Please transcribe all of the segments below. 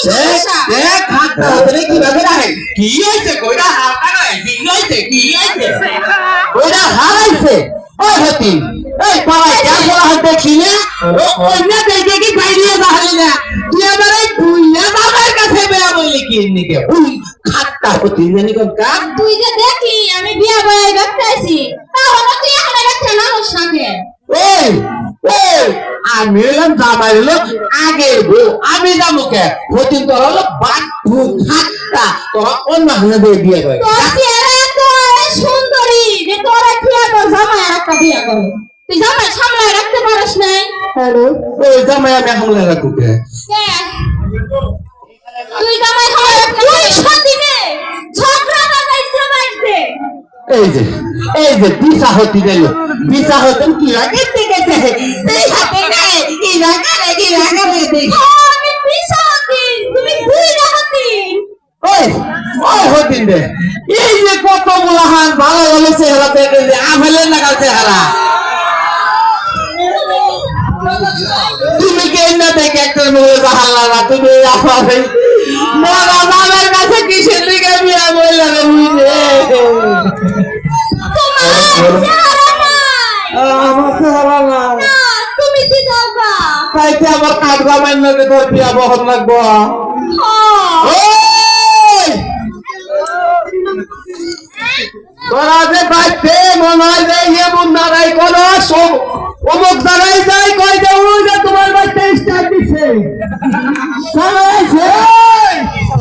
সমস্যা দেখ হাতটা ধরে কিভাবে রাখে কি হয়েছে কইরা হালকা নয় কি হয়েছে কইরা হারাইছে ওই হতি এই পাড়ায় যা বলা হয় দেখি না অন্য দেখে কি বাইরে বাহারি না তুই আবার এই বুইয়া বাবার কাছে বেয়া বলি কি নিকে ওই খাট্টা হতি জানি কোন কাম তুই যে দেখলি আমি বিয়া বয়ে দেখতেছি তাহলে তুই এখানে দেখতে মানুষ নাকি এই এই আমি এলাম জামাই হলো আগের বউ আমি যাবো কে হতি তোর হলো বাট্টু খাট্টা তোরা অন্য হানে দিয়ে বিয়ে করে তোর চেহারা তো সুন্দরী যে তোরা কি তোর জামাই আর একটা বিয়া করো তুই জামাই সামলায় রাখতে পারিস নাই হ্যালো ওই জামাই আমি হামলা রাখবো কে তুই জামাই খাওয়া তুই সাদিনে ঝগড়া লাগাইছ মাইতে এই যে দিশা হতে গেল দিশা হতেন কি লাগে দেখেছে এই হাতে গায়ে কি লাগারে আমি পিছাতি তুমি দুই রাহতি ওই ওই হতিন রে এই যে কত বলাহান ভালো ভালো চেহারা দেখে যে আফেলের লাগাল চেহারা তুমি কে না দেখে একটা বলে জাহালা না তুমি আমার মরা বাবার কাছে কিসের দিকে বিয়া বললা রে বুঝে আমার চেহারা না তুমি কি যাবা তাইতে আমার কাটবা মাইন লাগে তোর বিয়া বহন লাগবো ওই তোরা যে বাইতে মনে হয় যে ইয়ে বন্ধারাই কোনো সব অমুক জায়গায় যাই কই যে ওই যে তোমার বাইতে স্টার্ট দিছে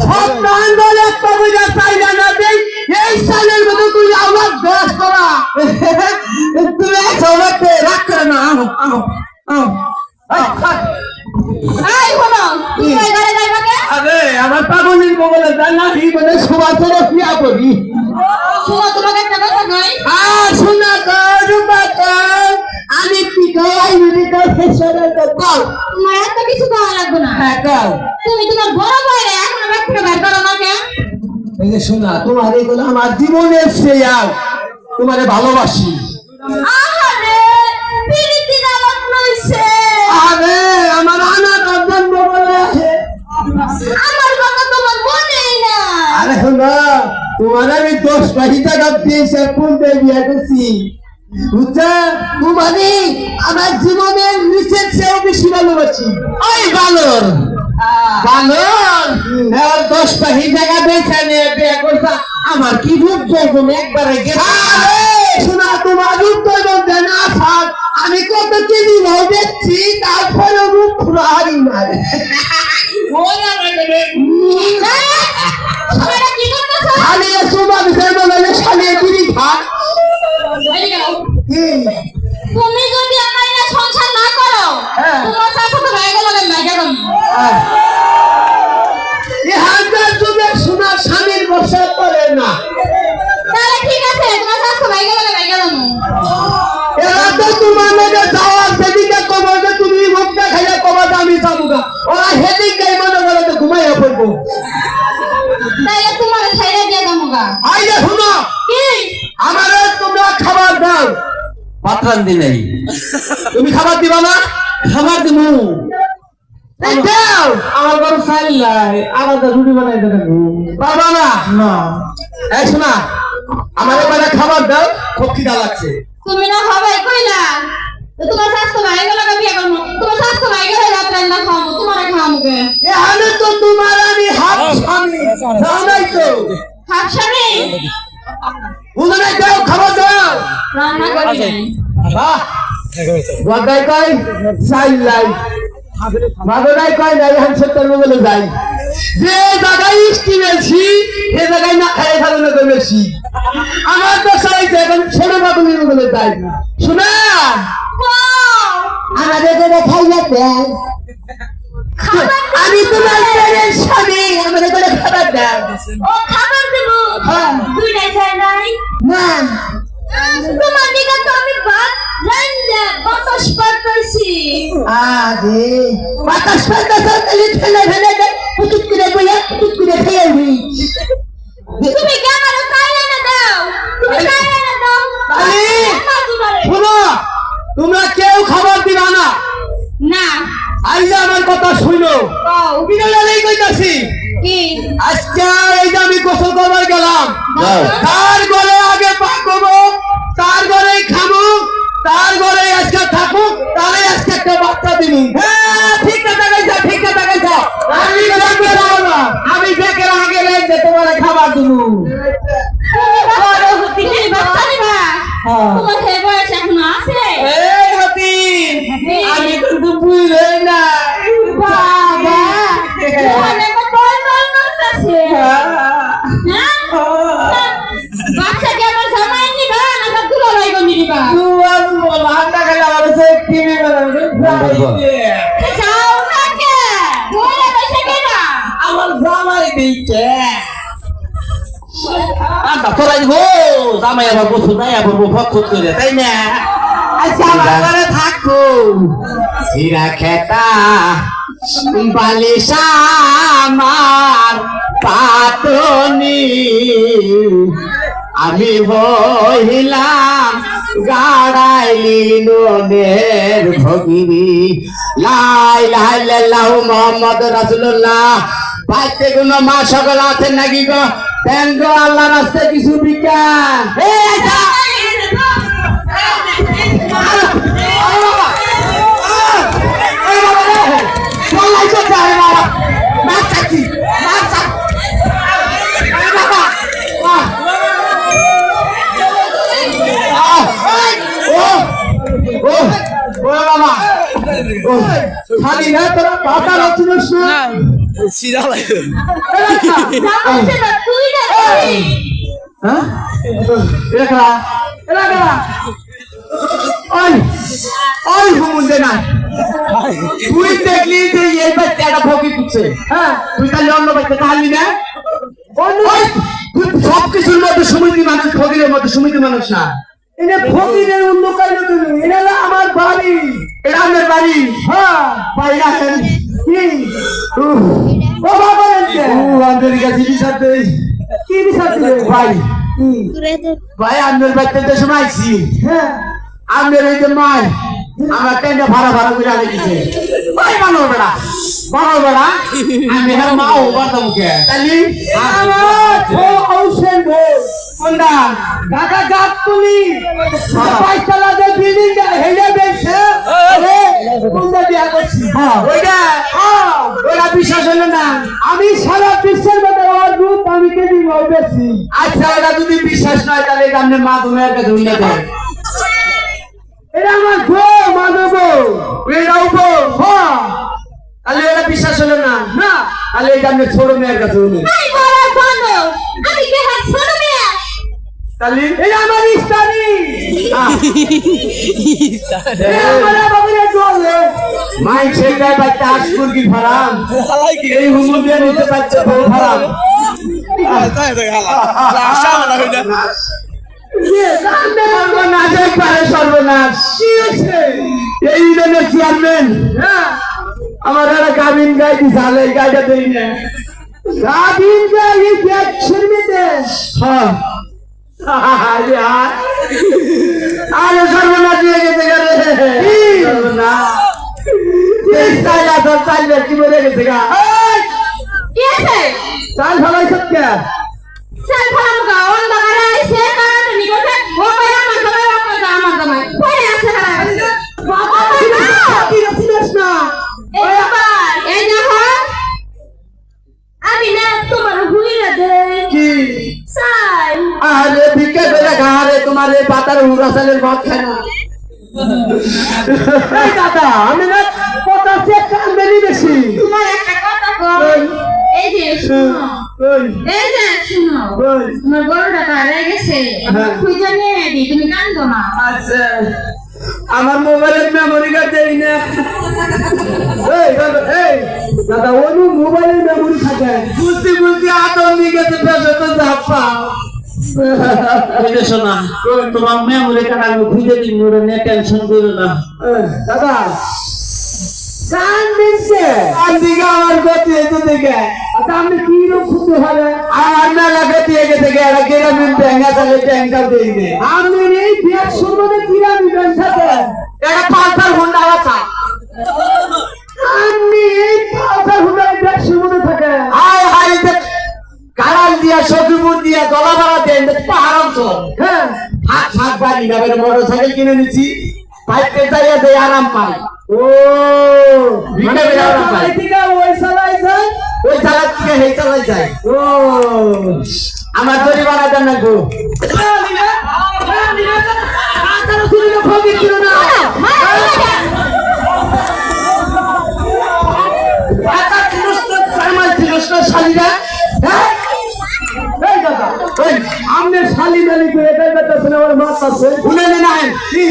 সপ্তাহ ধরে একটা বুঝা চাই না দেই এই সালের মতো তুই আমার দোষ করা তুমি সবাইকে রাখ করে না এই হলো তুই ওই ঘরে যাইবা কে আরে আমার পাগলের বগলে জানা কি বলে সুবাস করে পিয়া করি শুনো তোমাকে একটা কথা কই শোনা আমি পিকাই নিতে ফেসরে তো কল তোমার এত কিছু করা লাগবে না হ্যাঁ কল তুমি তোমার বড় বউরে এখন ব্যাগ থেকে বের করো না কে এই যে শোনা তোমার এগুলো আমার জীবনের শেয়ার তোমারে ভালোবাসি আহারে পিরিতি নামত নইছে আরে আমার আনা দর্জন বলে আমার কথা তোমার মনেই না আরে শোনা তোমার আমি 10 টাকা দিয়েছি পুনতে বিয়ে করছি বুঝছা তোমারে আমার জীবনের নিচের চেয়েও বেশি ভালোবাসি ওই বালর বালর আর 10 টাকা দিয়েছে নিয়ে বিয়ে করছা আমার কি রূপ যখন একবারে গেছে আরে শোনা তোমার রূপ যখন জানা থাক আমি কত কেজি ভাই দেখছি তারপরে রূপ হারি মারে ওরা লাগে তোমরা কি করতেছ খালি তোমার বিষয় বলে খালি বিড়ি খা তুমি যদি আমার না সংসার না করো তোমার সাথে তো ভাই গেল না গেলাম এই হাজার যুগে সোনার স্বামীর বসা করে না তাহলে ঠিক আছে তোমার সাথে ভাই গেল না গেলাম এরা তো তোমার লগে যাওয়ার সেদিকে কবে যে তুমি মুখটা খাইয়া কবে আমি যাবো না ওরা হেদিকে মনে করে তো ঘুমাইয়া পড়বো তাইলে তোমার ছাইরা দিয়ে দামগা আইয়া শুনো কি আমারে তোমরা খাবার দাও পাত্রান দি নাই তুমি খাবার দিবা না খাবার দিমু দাও আমার ঘর চাইল নাই আলাদা রুটি বানাই দেবে বাবা না না এই শোনা আমার এবারে খাবার দাও খুব খিদা লাগছে তুমি না হবাই কইলা তো তোমার স্বাস্থ্য ভাই গেল না বিয়ে করব তোমার স্বাস্থ্য ভাই গেলে রাত রান্না খাওয়াবো তোমারে খাওয়াবো কে এখানে তো তোমার আমি হাত স্বামী জানাই তো হাত স্বামী বুঝে নাই দাও খাবার দাও রান্না করি নাই বাহ গদাই কই চাইল নাই বাগদাই কই নাই হান সত্তর বলে যাই যে জায়গায় স্টিমেছি সে জায়গায় না খাই ভালো না বেশি আমার তো চাইছে এখন ছোট বাবুনি বলে যাই শোনা আমাদের যেটা খাইয়া দেয় আমি তোমার স্বামী আমাদের করে খাবার দাও ও খাবার দেব দুইটাই চাই নাই না তোমার দিকে তো আমি ভাত রান্না বাতাস পাঠাইছি আরে বাতাস পাঠাইছো তাহলে ঠেলে ঠেলে পুতুক করে বইয়া পুতুক করে খেয়ে দিই তুমি কি আমার কাইলে না দাও তুমি কাইলে না দাও আরে শোনো তোমরা কেউ খাবার দিবা না না আইলে আমার কথা শুনো ও বিনোদনেই কইতাছি কি আজকে এই যে আমি গোসল করবার গেলাম তার ঘরে আগে পাক করবো তার ঘরেই খাবো তার ঘরে আজকে থাকুক তারে আজকে একটা বাচ্চা দিবি হ্যাঁ ঠিক কথা কইছা আমি বেকের আগে রেখে তোমারে খাবার দিবো তুমি বাচ্চা নিবা তোমার হে বয়স এখনো আছে এই হতি আমি কিন্তু বুঝলে না বাবা ওখানে তো বল বল করতেছে হ্যাঁ বাচ্চা কি আমার জামাই নিবা না তো তুলো লাইব নিবা তুই বল হান্ডা খেলা আমার সে টিভি বানাবে যাও না কে বলে বসে কেনা আমার জামাই দিচ্ছে আন্ডা তোরাই গো জামাই আবার বসু নাই আবার ভক্ত করে তাই না আচ্ছা আমার ঘরে থাকো হীরা খেতা বালিশা আমার পাতনি আমি হইলাম গাড়াইলি ননের ভগিনী লাই লাই লাল্লাহ মোহাম্মদ রাসূলুল্লাহ পাইতে কোনো মা সকল আছেন নাকি গো দেন গো আল্লাহ রাস্তায় কিছু বিজ্ঞান এই আচ্ছা খালি না তোরা পাতা রচনস না সিধা লাগে জামাই না তুই না হ্যাঁ এরা ওই ওই হুমুন্দে না তুই দেখলি যে এই বাচ্চাটা ভোগী করছে হ্যাঁ তুই তাহলে অন্য বাচ্চা তাহলি না ওই তুই সব কিছুর মধ্যে সমিতি মানুষ ভোগীর মধ্যে সমিতি মানুষ না এটা ভোগীদের অন্য কাজ তুমি এটা আমার বাড়ি এটা আমার বাড়ি হ্যাঁ ভাই রাখেন কি ও বাবা রে ও আমাদের কাছে বিচার দেই কি বিচার দিবে ভাই ভাই আমার বাচ্চাদের সময় আইছি হ্যাঁ আমার এই যে মাই আমার টেন্ডা ভাড়া করে আনে দিছে ভাই বানো বেড়া আমি হ্যাঁ মা ও বাতা মুখে তালি আমার ও ঔষধ গো কোনটা ঢাকা গাত তুলি পয়সালা দে বিল্ডিং দে হেডে বেছে আরে কোনটা দিয়া করছি হ্যাঁ ওইটা বিশ্বাস হলো না আমি সারা বিশ্বের মধ্যে ওর রূপ আমি কে দিব বেশি আচ্ছা ওটা যদি বিশ্বাস নয় তাহলে আপনি মা তোমার কাছে উইনা দেন এটা আমার গো মানব এটাও গো হ্যাঁ তাহলে এটা বিশ্বাস হলো না না তাহলে এটা আপনি ছোট মেয়ের কাছে উনি এই বড় বন্ধ আমি কে হাত ছোট মেয়ে তাহলে এটা আমার স্টাডি আমার বাবারে জলে মাই ছেড়ে বাচ্চা আজকুর কি ফারাম এই হুমুল দিয়ে নিতে বাচ্চা বড় ফারাম তাই তো গালা লাশা না হইলা সর্বনাশ এই জনের চেয়ারম্যান আমার একটা গাভিন গাই দিছে গাইটা দেই না গাভিন গাই দেখছেন আরে সর্বনাশ হয়ে গেছে কি বলে গেছে গা কি আছে চাল ভালাই সত্য সেল ফলাম গা অন বাগারে আইছে কারণ নি কথা ও ভাই আমার জামাই পরে আছে বাবা কি রছিস না এই বাবা এই দেখো আমি না তোমার ভুইরা দে কি সাই আরে ভিক্ষা করে ঘাড়ে তোমার এই পাতার উড়া চালের ভাত খায় না এই দাদা আমি না কথা সে কান্দেনি বেশি তোমার একটা কথা কই এই যে শুনো এই যে শুনো তোমার গরুটা হারিয়ে গেছে খুঁজে নিয়ে দি তুমি কান্দো না আচ্ছা আমার মোবাইলের মেমোরি কার্ড দেই না এই দাদা ওই মোবাইলের মেমোরি থাকে বুঝতে আতর নিয়ে গেছে পেছনে তো ঝাপা শোনা তোমার মেমোরি কার্ড আমি খুঁজে দিন নিয়ে টেনশন করো না দাদা কান দিচ্ছে কান দিকে আমার গতি এত দেখে আচ্ছা আপনি কি রূপ খুঁজতে হবে আমার মেলা গতি গেছে এরা গ্রামীণ ব্যাংকা চালে ট্যাঙ্কার দিয়ে দে আপনি এই ব্যাগ সম্বন্ধে গ্রামীণ ব্যাংক সাথে এটা পালসার হোন্ডা আছে আপনি এই পালসার হোন্ডা পারি না, এবার মোটরসাইকেল কিনে নিচ্ছি, পাইতে চাইয়া যে আরাম পাই। ও ভিক্ষা করে আরাম পাই। ওই চালাই যায়। ওই চালার থেকে এই চালাই যায়। ও আমার জরিমানা দেন না গো। ফকির ছিল না। টাকা ছিলস তো, কামাই ছিলস না শালীরা? হ্যাঁ? এই দাদা, ওই, আমনে শালি মালি করে এটাই বেতাছেন আমার মারতাছে। শুনে নে না, কি?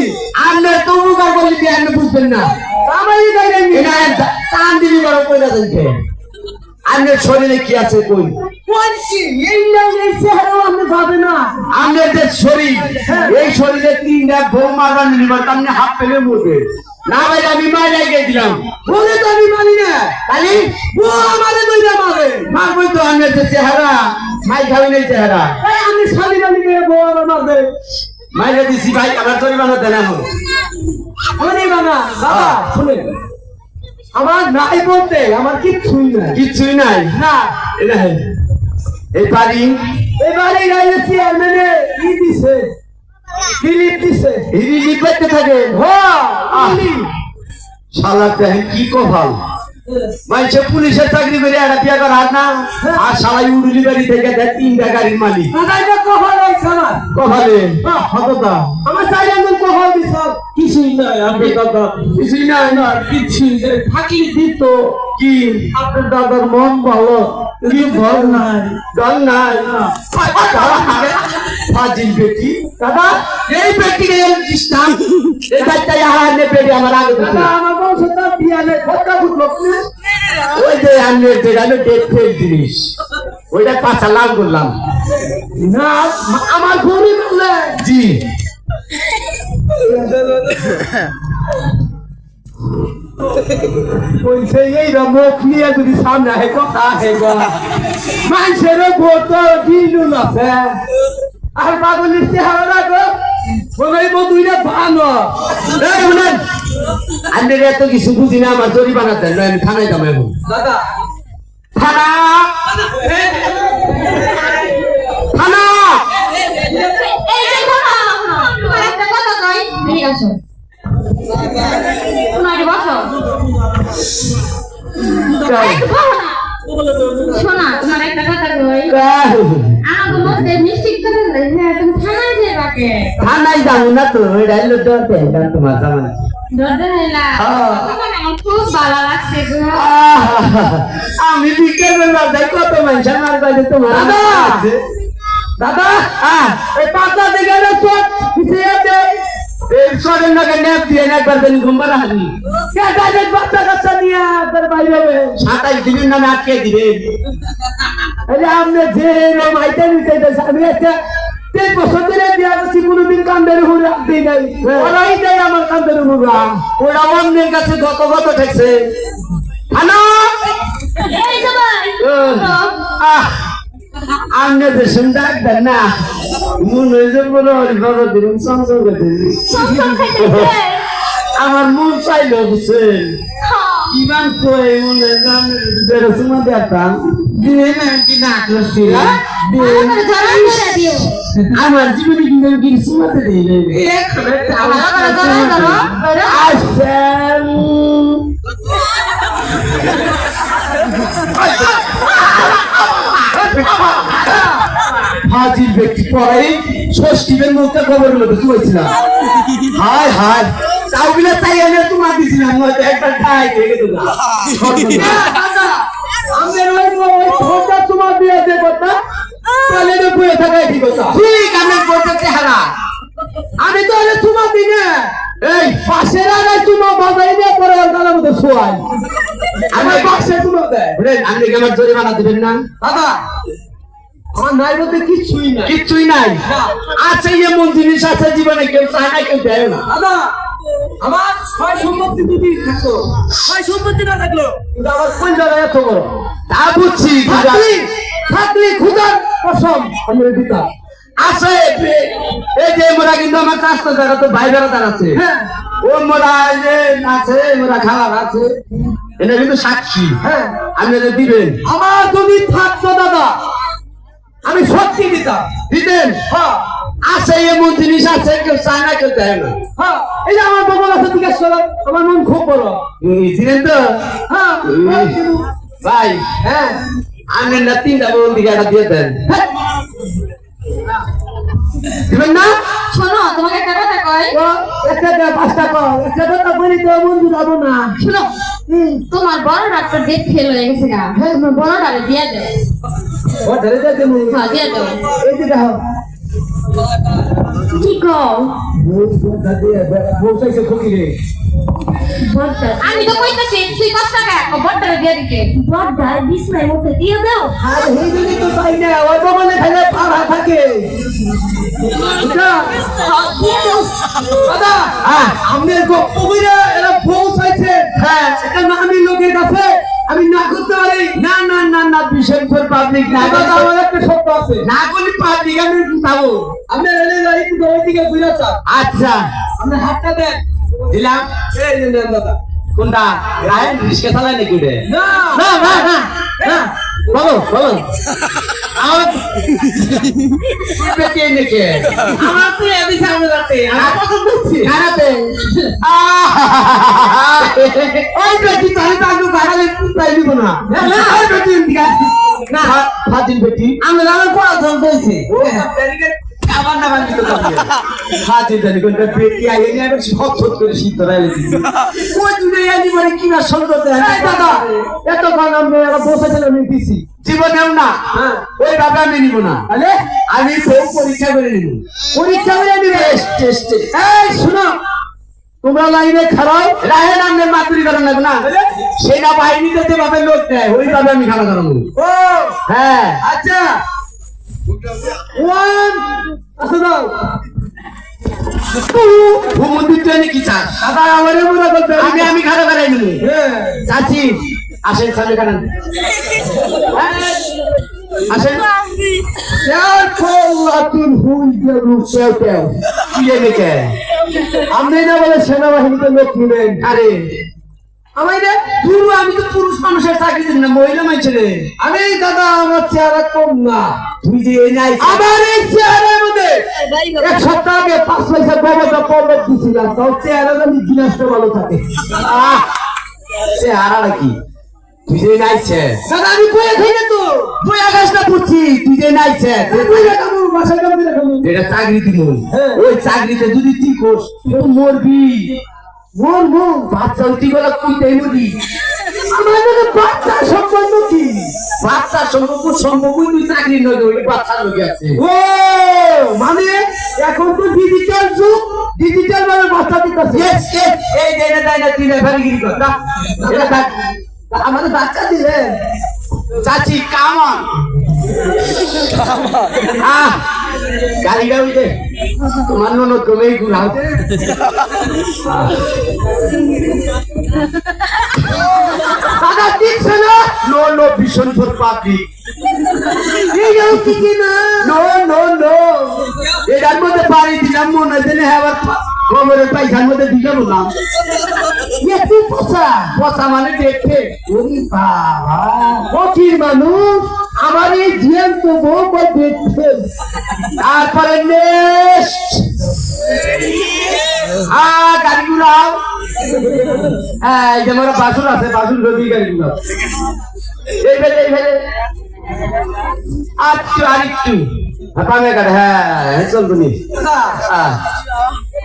আপনার তো উপকার করলে কি আপনি বুঝবেন না? আমারই গাইলে এটা টান দিবি বড় কইরা যাইতে। আপনার শরীরে কি আছে কই? কোনছি এই নাও এই চেহারা আপনি ভাবে না। আপনার যে শরীর, এই শরীরে 3টা বউ মারবার নিবার আপনি হাত পেলে মরবে। না ভাই আমি মাইরাই গেছিলাম। বলে তো আমি মানি না। খালি ও আমারে দইরা মারে। মারবই তো আপনার যে চেহারা, মাই খাবেন এই চেহারা। এই আমি শালি মালি করে বউ আমার মারবে। মাইরা দিছি ভাই, আমার জরিমানা দেন এখন। শুনি বানা বাবা শুনে। আমার নাই বলতে আমার কিচ্ছুই নাই। কিচ্ছুই নাই। না এটা এই বাড়ি এবারে গাইলে চেয়ারম্যানে কি দিছে? ফিলিপ দিছে। হিরি লিপাইতে থাকে। হ্যাঁ শালা দেখেন কি কপাল। মানুষে পুলিশের চাকরি করে একটা বিয়া করার হাত না, আর শালা উড়ুলি বাড়ি থেকে দেয় 3টা গাড়ির মালিক। দাদা কখন আইছ আমার? কপালে হততা আমার চাইলেন কখন দিছ? কিছুই নাই। আপনি দাদা কিছুই নাই না, কিছুই থাকলে দিত। কি আপনার দাদার মন ভালো, কি ঘর নাই। জল নাই। ফাজিল বেটি দাদা এই বেটিকে ডিস্টার্ব এই বাচ্চা হারা নে বেটি আমার আগে দিছে। দাদা আমার বংশটা বিয়ালে কথা বুঝলো না। ওই যে আনলে যেখানে ডেট ফেল জিনিস ওইটা পাঁচা লাভ করলাম। না আমার ঘুরি বললে জি বলছে এই মুখ নিয়ে যদি সামনে আহে কথা হেগা মানুষের ভোট দিলু না আর পাগলের চেহারা রাখো বলাই দুইটা ভালো। এই শুনেন, আনলে এত কিছু বুঝি না, আমার জরিমানা দেন না, আমি থানায় যাবো এখন। দাদা থানা থানা এই যে শোনো, তোমার একটা কথা কই, এদিকে আসো। তোমার বসো। একটু বসো না। শোনা, তোমার একটা কথা কই। আমাকে মধ্যে মিষ্টি করে দিলে, হ্যাঁ, তুমি থানায় যাইবা কে? থানায় যাবো না তো, ওইটা হলো ডরতে তোমার জামানা। দরজা হইলা। তোমাকে আমার খুব ভালো লাগছে গো। আমি বিকেল বেলা কত মানুষ আমার কাছে তোমার দাদা! দাদা এই পাতা দিকে চোখ পিছিয়ে দে। এই শরীর নাকি ন্যাপ দিয়ে একবার দিন ঘুমবার হারি কে গাড়ির বাচ্চা কাচ্চা নিয়ে তোর বাইরে হবে। 27 দিনের নামে আটকে দিবে। আরে আপনি যে মাইতে নিতে আমি একটা 3 বছর ধরে বিয়া করছি, কোনোদিন কান্দের উপরে আপনি নাই। ওরাই দেয় আমার কান্দের উপরে। ওরা অন্যের কাছে গত ঠেকছে। হ্যালো এই যে ভাই, আমনে দেশেন ডাক্তার না মনে হয়েছে বলো বাবা দিন সংসর্গ সংসার খাইতেছে। আমার মন চাইল বুঝছেন ইমান কই মনে বেরো সুমা দেখতাম দিয়ে না কি না করছি আমাকে জড়ান করে দিও। আমার জীবনে কিন্তু কি সুমাতে দিলে আসেন হাজির ব্যক্তি পরে ষষ্ঠীদের মুখে খবর মতো শুয়েছিলাম। হায় হায় তাও বিনা তাই আমি তোমার দিছিলাম হয়তো একটা খাই দেখে তো আমাদের ওই ফোনটা তোমার দিয়ে দে কথা তাহলে তো বয়ে থাকাই ঠিক কথা। ঠিক আমি বলতে চেহারা আমি তো আরে তোমার দিনে এই পাশের আগে চুমা বাজাই দিয়ে পরে গালার মধ্যে শোয়াই। আমার পাশে চুমা দেয়। আপনি কি আমার জরিমানা দেবেন না? দাদা আমার নাই বলতে কিছুই নাই। কিচ্ছুই নাই। আছে এমন জিনিস আছে জীবনে কেউ চায় না, কেউ দেয় না। দাদা আমার ছয় সম্পত্তি যদি থাকতো, ছয় সম্পত্তি না থাকলো কিন্তু আমার কোন জায়গায় এত বড় তা বুঝছি থাকলি খুদার কসম আমি দিতাম। আছে এই যে মোরা কিন্তু আমার চাষটা জায়গা তো ভাই বেড়াদার আছে। হ্যাঁ ও মোরা যে আছে মোরা খাবার আছে এটা কিন্তু সাক্ষী। হ্যাঁ আপনি দিবেন আমার যদি থাকতো দাদা আমি সত্যি দিতাম। দিতেন? হ্যাঁ আছে এমন জিনিস আছে কেউ চায় না কেউ দেয় না হ্যাঁ এই যে আমার বগল আছে জিজ্ঞেস করো আমার মন খুব বড় বুঝলেন তো হ্যাঁ ভাই হ্যাঁ আমি না 3টা বোন দিকে একটা দিয়ে দেন দিবেন না শোনো তোমাকে একটা কথা কই ও একটা দে 5টা কর একটা কথা বলি তো বন্ধু যাবো না শোনো তোমার বড় ডাক্তার ডেট ফেল হয়ে গেছে গা হ্যাঁ তোমার বড় ডাক্তার দিয়ে দাও ও ধরে দে তুমি হ্যাঁ দিয়ে দাও এই দিকে দাও কি কও বউসাইছে খুকি রে আমি তো কইতাছি তুই কষ্ট টাকা বড়টা দিয়ে দিতে বড়টা বিছনার মধ্যে দিয়ে দাও আর এই দিকে তো তাই না ওই বগলে খাইলে পাড়া থাকে বুঝা দাদা হ্যাঁ আমাদের গপ্প কইরা এরা বউসাইছে হ্যাঁ এটা না আমি লোকের কাছে আমি না করতে পারি না না না না বিশনপুর পাবলিক না দাদা আমার একটা শব্দ আছে না বলি পাবলিক আমি যাবো আপনি রেলে যাই একটু ওই দিকে ঘুরে চান আচ্ছা আপনি হাতটা দেন দিলাম এই যে নেন দাদা কোনটা গায়ে রিস্কা চালায় নাকি ওটা না না না না না বলো বলো আমার পেটে নেকে আমার তো এদি সামনে যাচ্ছে আমার পছন্দ হচ্ছে খারাপে ওই বেটি তাহলে তো আমি গাড়ালে তাই দিব না ওই বেটি না ফাজিল বেটি আমরা আমার পড়াশোনা হয়েছে আবার না বান্ধি তো ফাজিল জানি কোনটা বেটি আইয়ে নিয়ে আমি সব সব করে শীত রাইলে দিছি ওই দুটো আনি মানে কি না সুন্দর দেয় দাদা এতক্ষণ আমরা এরা বসেছিলাম আমি দিছি জীবনেও না হ্যাঁ ওই ভাবে আমি নিব না আরে আমি বউ পরীক্ষা করে নিব পরীক্ষা করে নিবে টেস্ট এই শুনো তোমরা লাইনে খারাপ রাহে নামে মাতুরি করার লাগবে না সেনা বাহিনীতে যেভাবে লোক দেয় ওইভাবে আমি খানা করাবো ও হ্যাঁ আচ্ছা ওয়ান আসো দাও ভূমন্দির জন্য কি চাস দাদা আমারে মুরা করতে আমি খানা করাই নিব হ্যাঁ চাচি আসেন সামনে কারণ আসেন यार লাতুন হুই দিয়ে রুসেও দেও কি লেগে আপনি না বলে সেনাবাহিনীতে লোক নিবেন আরে আমাদের পুরো আমি তো পুরুষ মানুষের চাকরি দিন না মহিলা মানুষের আমি দাদা আমার চেহারা কম না তুই যে এই নাই আমার এই চেহারার মধ্যে এক সপ্তাহ আগে 5 পয়সা বাবাটা পড়ে দিছিলাম তাও চেহারা আমি জিনিসটা ভালো থাকে সে হারা কি তুই যে নাইছে দাদা আমি কয়ে খাই না তো তুই আকাশটা পড়ছি তুই যে নাইছে তুই দেখাবো বাসায় কাম দেখাবো যেটা চাকরি দিব হ্যাঁ। ওই চাকরিতে যদি তুই কোস তুই তো মরবি মোর মোর বাচ্চা উঠি গেল কুইতেই মরি আমাদের বাচ্চা সম্বন্ধ কি বাচ্চার সম্পর্ক তুই চাকরি নয় ওই বাচ্চার লোকে আছে ও মানে এখন তো ডিজিটাল যুগ ডিজিটাল ভাবে বাচ্চা দিতেছে ইয়েস ইয়েস এই যে না তাই না তুই রেফারিগিরি কর না এটা দেখ আমাদের বাচ্চা দিলেন চাচি কামন গাড়িটা উঠে তোমার ননদ কমেই ঘুরাও দাদা দিচ্ছে না নো নো ভীষণ ফর পাবলিক এই যাও কি না নো নো নো এটার মধ্যে পানি দিলাম মনে দিলে আবার কোমরের পাইখার মধ্যে দিকে বললাম একটু পচা পচা মানে দেখতে ওরে বাবা ফকির মানুষ আমার এই জিয়ান তো বউ কই দেখছে তারপরে নেক্সট গাড়ি ঘুরাও হ্যাঁ এই যে আমার বাসুর আছে বাসুর রবি গাড়ি ঘুরাও এই ফেলে আরেকটু পামে কাটে হ্যাঁ চলবো নি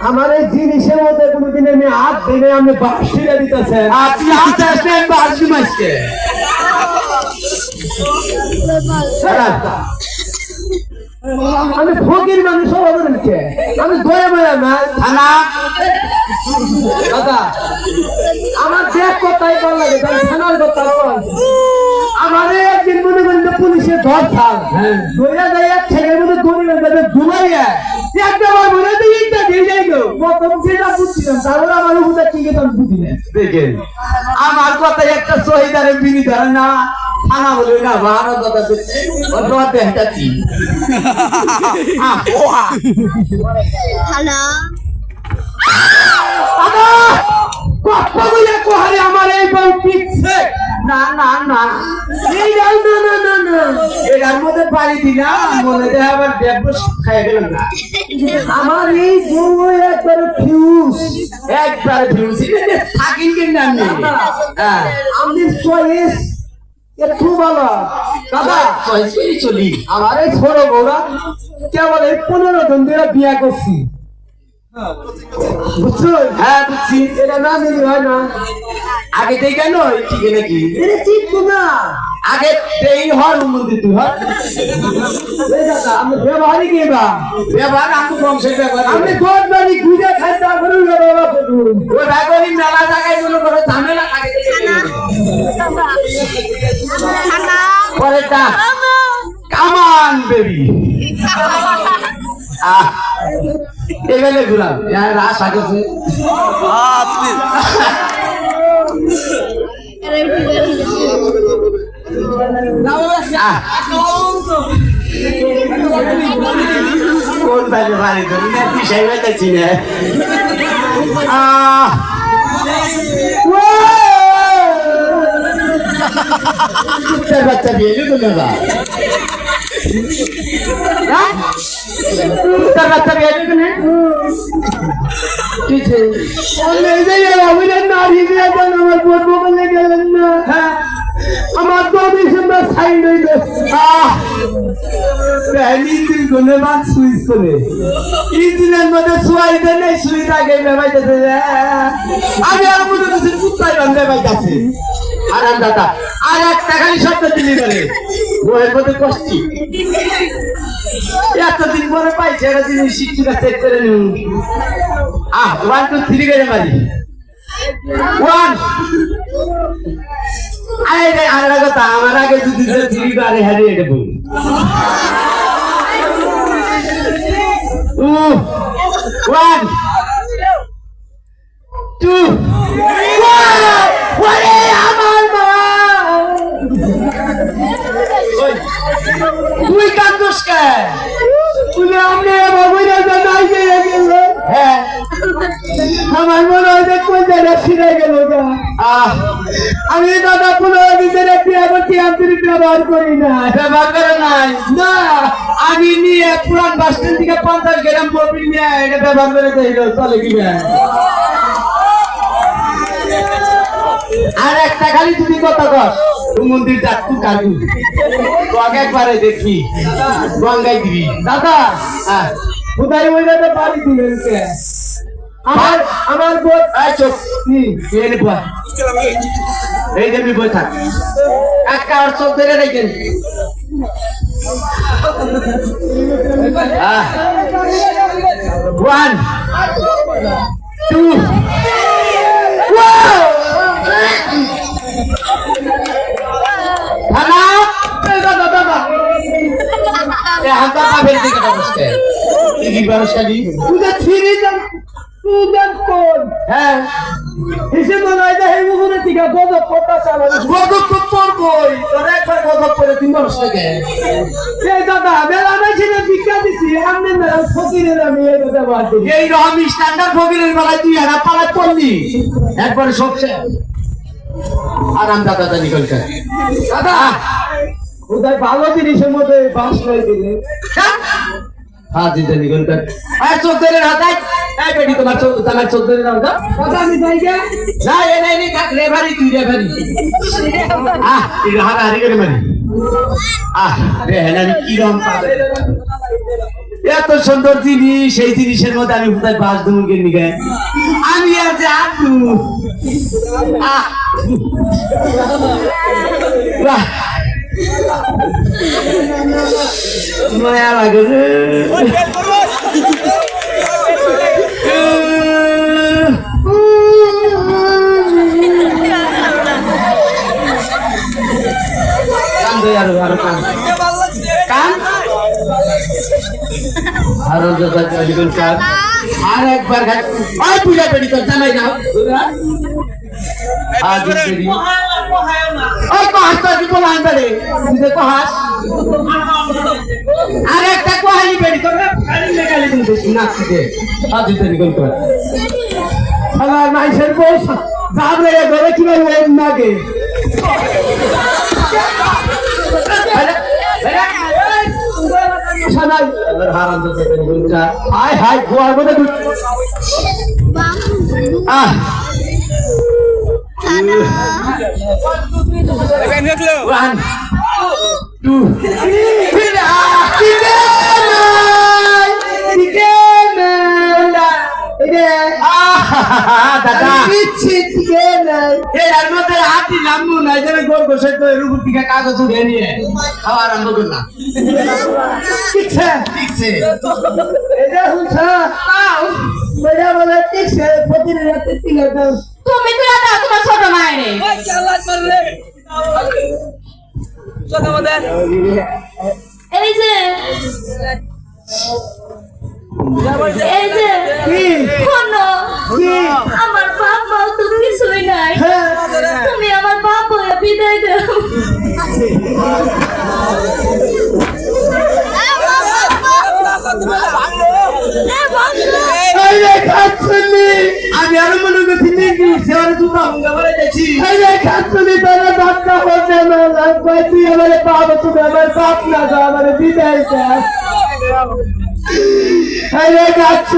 আমার এই জিনিসের মধ্যে কোনোদিন আমি হাত দিলে আমি বাক্সিরা দিতেছে আপনি হাত আসলেন বাসু মাসকে আমি ফকির মানুষ কে আমি দয়া মায়া না থানা দাদা আমার দেখ কোথায় ভালো লাগে তাহলে থানার কথা বল আমার একদিন মনে করেন পুলিশে ধরতাম ধরে যায় এক ছেলের মধ্যে দৌড়ে যাবে ঘুমাইয়া একটা বার মনে হয় ইটটা দিয়ে যাই গো প্রথম যেটা বুঝছিলাম তারপরে আমার উপরে কি গেছে আমি বুঝি না দেখেন আমার কথা একটা শহীদারে বিনি ধরে না থানা বলে না বারো কথা দেখা কি হ্যালো কপ্পা কইয়া কোহারে আমার এই বউ টিকছে না না না এই না না না না না এর মধ্যে পানি দিলাম মনে দেয় আবার দেখবো খাই গেলাম না আমার এই বউ একবার ফিউজ থাকিন কিনা আমি চয়েস একটু ভালো দাদা চয়েস চলি আমার এই ছোট বউরা কেবল এই 15 জন ধরে বিয়া করছি বুঝছো হ্যাঁ বুঝছি এটা না দিলি হয় না আগে থেকে কেন ঠিক নাকি এটা ঠিক না আগে তেই হর মন্দির তুই হর এই দাদা আমি ব্যবহারই কি বা ব্যবহার আমি বংশের ব্যবহার আমি গোট বাড়ি ঘুরে খাইতে পারবো বাবা ওই ভাগরি মেলা জায়গায় মনে করো ঝামেলা আগে থেকে পরেটা কামান বেবি এখানে ঘুরাম রাস আগেছে কোন বাড়ি বাড়ি ধরি না পিসাই বেঁচেছি না বাচ্চা বিয়ে তুমি বা বাচ্চা বিয়ে তুমি আমার তো ডিসেম্বর সাইড হইল সুইচ করে ইঞ্জিনের মধ্যে সুয়াইতে নেই সুইচ আগে বেবাইতেছে আমি আর মনে করছি কুত্তাই বেবাইতেছে আর দাদা আর একটা খালি শব্দ দিলি বলে বইয়ের মধ্যে কষ্টি এতদিন পরে পাইছে একটা জিনিস শিক্ষিকা চেক করে নিন 1 2 3 করে মারি 1 আর কথা আমার আগে যদি 3 বারে হারিয়ে দেব 1 2 ওরে আমার মা তুই কান্দোস কে তুই আমনে বাবুরা জানাই গেল হ্যাঁ আমার মনে হয় যে কোন জায়গা ছিড়ে গেল গা আমি দাদা পুরো নিজের বিয়ে করছি আমি ব্যবহার করি না ব্যবহার করে নাই না আমি নিয়ে পুরান বাস স্ট্যান্ড থেকে 50 গ্রাম মোবিল নিয়ে এটা ব্যবহার করে দিল চলে কি আর একটা খালি তুমি কথা কর মন্দির যাচ্ছু কাজু তোকে একবারে দেখি গঙ্গায় দিবি দাদা কোথায় ওই দাদা বাড়ি দিবেন কে আমার বোধ চোখ এই দেবি বই থাক একটা আর চোখ ধরে রেখেন 1 2 একবারে সবচেয়ে আরাম দাদা জানি কলকাতা দাদা উদয় ভালো জিনিসের মধ্যে বাস করে দিলে হ্যাঁ দিদি নিকলকার আর চোখ ধরে রাখা এই বেটি তোমার চোখ ধরে রাখা কথা আমি যাই গে না এ নাই নি কাক রেভারি তুই রেভারি তুই হারা হারি করে মারি রে হেনানি কি রং পাবে এত সুন্দর জিনিস সেই জিনিসের মধ্যে আমি কোথায় বাস দুমুকে নিগে আমি আর যে আটু মায়া লাগে আর একবার পূজা পেড়ি তোর জানাই যাও আর একটা কোহালি বেড়ি তোর নাচতে মাইসের বউ সাবরে ধরে কি ভাই ওই নাগে হাই হাই খোয়ার মধ্যে আহ ওয়ান টু দাদা এর মধ্যে হাত দিলাম না এখানে গোল বসে তো এর উপর থেকে কাগজ উঠে নিয়ে খাওয়া আরম্ভ করলাম ঠিকছে ঠিকছে এটা হচ্ছে বড় বড় ঠিকছে প্রতিদিন রাতে তিল দাও তুমি তুই দাও তোমার ছোট মায়েরে এই যে এই যে কি শোনো, কি আমার বাবা তো কিছুই নাই, তুমি আমার বাবা বিদায় দাও। আমি আরো মনে করছি নাকি সেবার জুতা হুঙ্গা বলে যাচ্ছি খাচ্ছি তারা বাচ্চা হতে না লাগবে তুই আমার বাবা তুমি আমার বাপ না গো আমার বিদায় দাও খাচ্ছি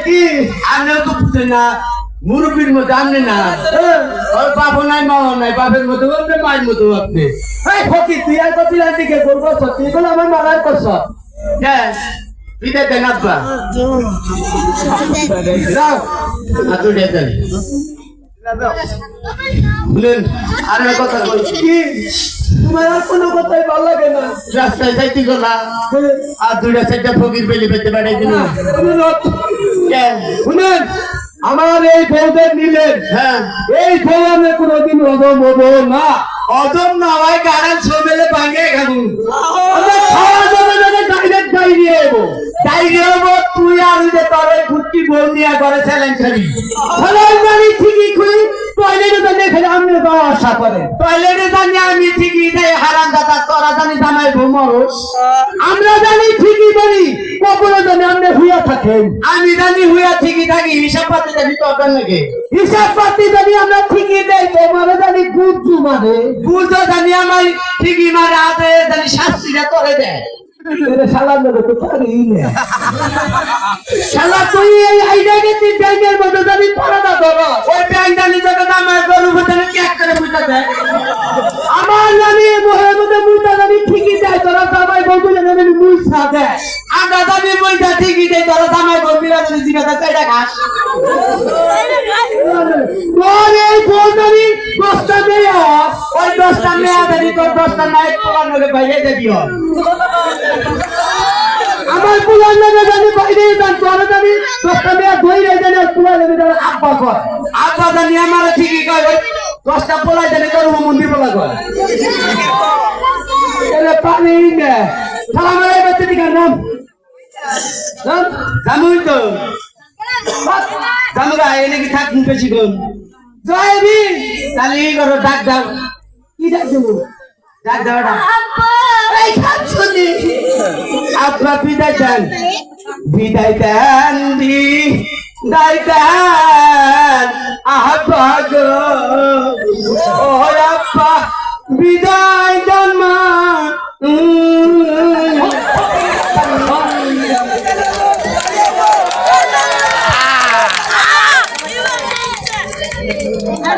কি আমি তো বুঝে না মুরব্বীর মতো আমনে না ওর বাবা নাই মা নাই বাপের মতো বলবে মায়ের মতো আপনি ফকির তুই আর কত দিকে করবো সত্যি বলে আমার মারার করছ হ্যাঁ বিদায় দেন আব্বা যাও আতুর দেন শুনেন আর একটা কথা বলছি কি তোমার আর কোনো কথাই ভালো লাগে না রাস্তায় যাইতে গেলা আর দুইটা চারটা ফকির বেলি পেতে পারে দিল শুনেন আমার এই বউদের নিলেন হ্যাঁ এই বউ আমি কোনোদিন অদম হবো না অদম না ভাই গাড়াল ছোবেলে ভাঙে খাবো খাওয়া যাবে না ডাইরেক্ট ডাইরিয়ে এবো ডাইরিয়ে হবো তুই আর যে তোর ওই ফুটকি বউ নিয়ে করে চ্যালেঞ্জ খাবি চ্যালেঞ্জ জানি ঠিকই খুলি টয়লেটে জানি এখানে আমি যাওয়া আশা করে টয়লেটে জানি আমি ঠিকই দেয় হারাম দাদা তোরা জানি জামাই বউ মরস আমরা জানি ঠিকই বলি কখনো জানি আমরা হুইয়া থাকেন আমি জানি হুইয়া ঠিকই থাকি হিসাব পাতি জানি তোর নাকি হিসাব পাতি জানি আমরা ঠিকই দেয় তোমারে জানি বুঝু মানে বুঝো জানি আমার ঠিকই মারে হাতে জানি শাস্তিটা করে দেয় শালা তো পারি না শালা তুই এই আইডিয়াকে তুই ব্যাংকের মধ্যে জানি পড়াটা ধরো ওই ব্যাংক জানি তোকে আমার গরু ভেতরে ক্যাক করে বুঝতে দেয় আমার জানি মোহের মধ্যে বুঝতে জানি ঠিকই দেয় তোরা জামাই বলবি না জানি মুইছা দেয় আমরা জানি মুইছা ঠিকই দেয় তোরা জামাই বলবি না জানি জিগাটা চাইটা খাস তোর এই বল জানি 10টা মেয়ে ওই 10টা মেয়ে জানি তোর 10টা নাইট পোলার মধ্যে বাইরে যাবি আমার পুলার নামে জানি বাইরে যান তোরা জানি 10টা মেয়ে ধইরে জানি পুলার নামে জানি আব্বা কর আব্বা জানি আমার ঠিকই কয় 10টা পোলা জানি তোর মন্দির পোলা কর এলে পানি না সালাম আলাইকুম বাচ্চা দিকে নাম জামুই তো জামুরা এনে কি থাক বেশি কোন জয়বি তাহলে এই করো ডাক দাও কি ডাক দেবো ডাক দাও এই খাচ্ছনি আব্বা বিদায় দেন বিদায় দেন বিদায় দেন আব্বা গো ও আব্বা বিদায় দেন মা আর